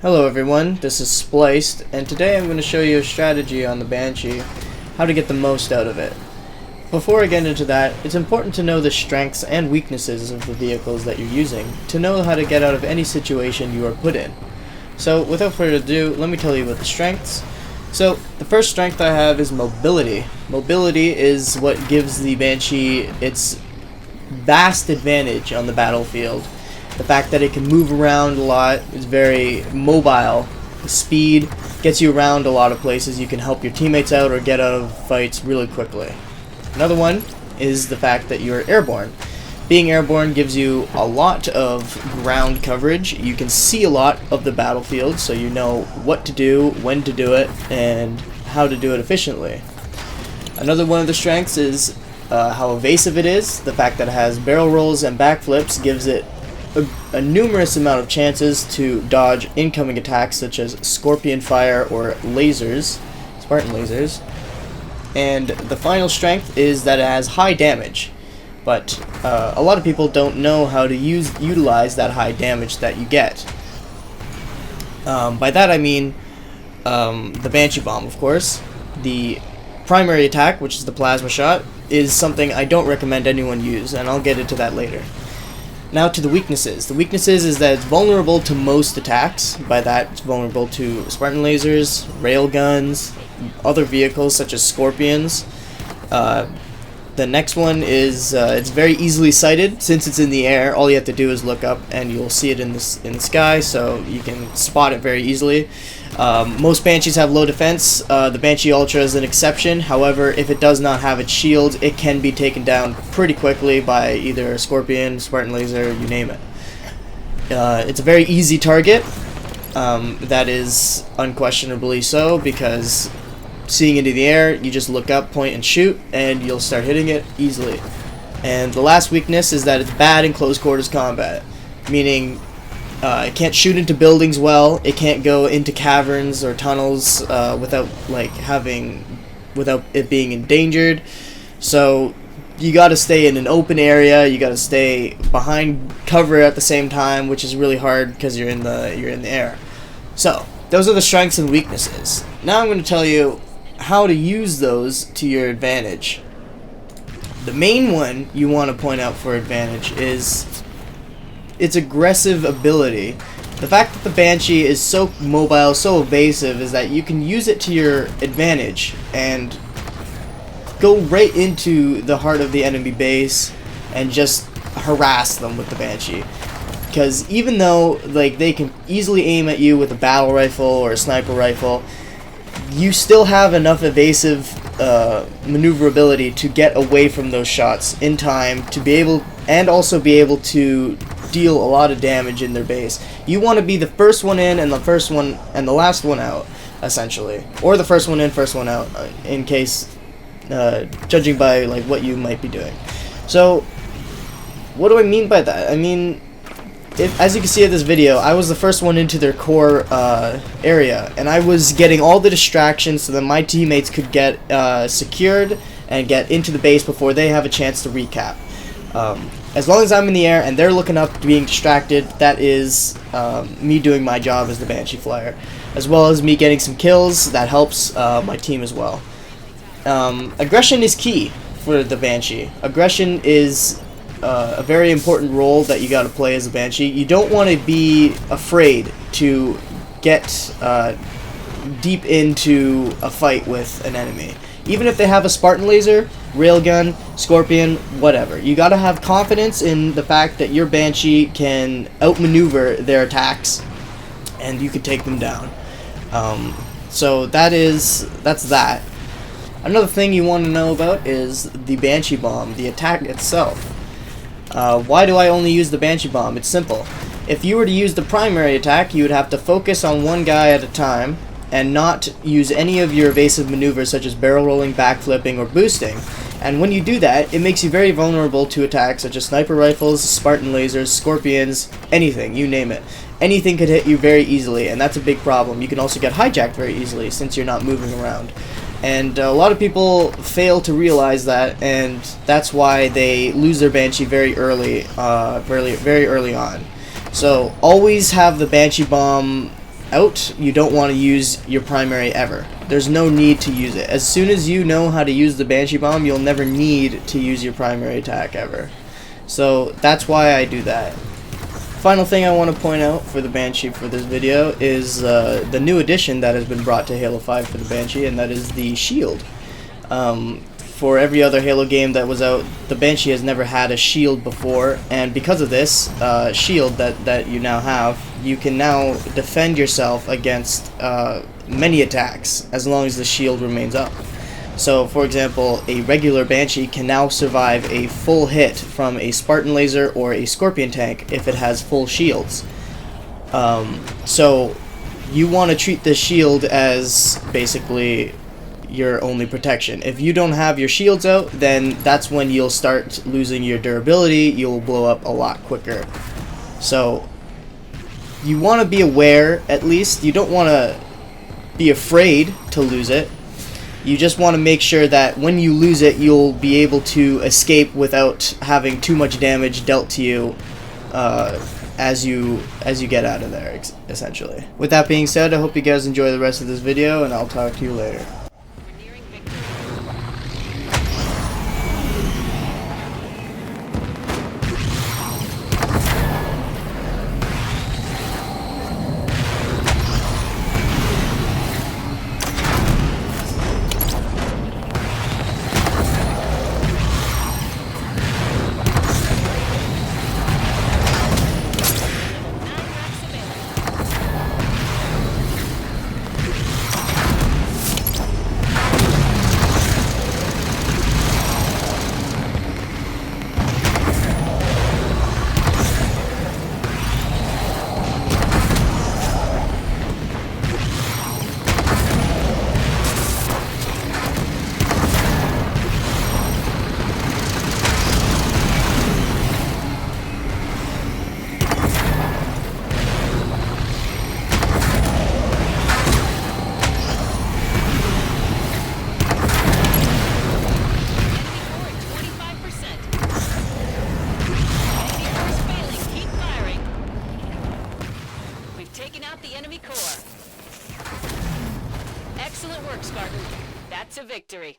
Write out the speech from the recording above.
Hello everyone, this is Spliced, and today I'm going to show you a strategy on the Banshee, how to get the most out of it. Before I get into that, it's important to know the strengths and weaknesses of the vehicles that you're using, to know how to get out of any situation you are put in. So without further ado, let me tell you about the strengths. So the first strength I have is mobility. Mobility is what gives the Banshee its vast advantage on the battlefield. The fact that it can move around a lot, is very mobile. The speed gets you around a lot of places. You can help your teammates out or get out of fights really quickly. Another one is the fact that you're airborne. Being airborne gives you a lot of ground coverage. You can see a lot of the battlefield, so you know what to do, when to do it, and how to do it efficiently. Another one of the strengths is how evasive it is. The fact that it has barrel rolls and backflips gives it a numerous amount of chances to dodge incoming attacks such as scorpion fire or lasers, Spartan lasers. And the final strength is that it has high damage, but a lot of people don't know how to utilize that high damage that you get. By that I mean the Banshee bomb, of course. The primary attack, which is the plasma shot, is something I don't recommend anyone use, and I'll get into that later. Now to the weaknesses. The weaknesses is that it's vulnerable to most attacks. By that, it's vulnerable to Spartan lasers, railguns, other vehicles such as scorpions. The next one is it's very easily sighted. Since it's in the air, all you have to do is look up and you'll see it in the sky, so you can spot it very easily. Most Banshees have low defense. The Banshee Ultra is an exception. However, if it does not have its shield, it can be taken down pretty quickly by either a Scorpion, Spartan Laser, you name it. It's a very easy target. That is unquestionably so, because seeing into the air, you just look up, point, and shoot, and you'll start hitting it easily. And the last weakness is that it's bad in close quarters combat, meaning it can't shoot into buildings well. It can't go into caverns or tunnels without it being endangered. So you got to stay in an open area. You got to stay behind cover at the same time, which is really hard because you're in the air. So those are the strengths and weaknesses. Now I'm going to tell you how to use those to your advantage. The main one you want to point out for advantage is its aggressive ability. The fact that the Banshee is so mobile, so evasive, is that you can use it to your advantage and go right into the heart of the enemy base and just harass them with the Banshee. Because even though they can easily aim at you with a battle rifle or a sniper rifle, you still have enough evasive maneuverability to get away from those shots in time to be able, and also be able to deal a lot of damage in their base. You want to be the first one in and the last one out, essentially, or the first one in, first one out, in case, judging by what you might be doing. So, what do I mean by that? I mean, as you can see in this video, I was the first one into their core area, and I was getting all the distractions so that my teammates could get secured and get into the base before they have a chance to recap. As long as I'm in the air and they're looking up, being distracted, that is me doing my job as the Banshee flyer, as well as me getting some kills. That helps my team as well. Aggression is key for the Banshee. Aggression is a very important role that you got to play as a Banshee. You don't want to be afraid to get deep into a fight with an enemy. Even if they have a Spartan laser, railgun, scorpion, whatever. You got to have confidence in the fact that your Banshee can outmaneuver their attacks and you can take them down. So that's that. Another thing you want to know about is the Banshee bomb, the attack itself. Why do I only use the Banshee bomb? It's simple. If you were to use the primary attack, you would have to focus on one guy at a time and not use any of your evasive maneuvers such as barrel rolling, backflipping, or boosting. And when you do that, it makes you very vulnerable to attacks such as sniper rifles, Spartan lasers, scorpions, anything, you name it. Anything could hit you very easily, and that's a big problem. You can also get hijacked very easily since you're not moving around. And a lot of people fail to realize that, and that's why they lose their Banshee very early on. So always have the Banshee bomb out, you don't want to use your primary ever. There's no need to use it. As soon as you know how to use the Banshee Bomb, you'll never need to use your primary attack ever. So that's why I do that. Final thing I want to point out for the Banshee for this video is the new addition that has been brought to Halo 5 for the Banshee, and that is the shield. For every other Halo game that was out, the Banshee has never had a shield before, and because of this shield that you now have, you can now defend yourself against many attacks as long as the shield remains up. So, for example, a regular Banshee can now survive a full hit from a Spartan laser or a Scorpion tank if it has full shields. So, you want to treat this shield as basically your only protection. If you don't have your shields out, then that's when you'll start losing your durability. You'll blow up a lot quicker. So you want to be aware, at least. You don't want to be afraid to lose it. You just want to make sure that when you lose it, you'll be able to escape without having too much damage dealt to you as you get out of there, essentially. With that being said, I hope you guys enjoy the rest of this video, and I'll talk to you later. Taking out the enemy core. Excellent work, Spartan. That's a victory.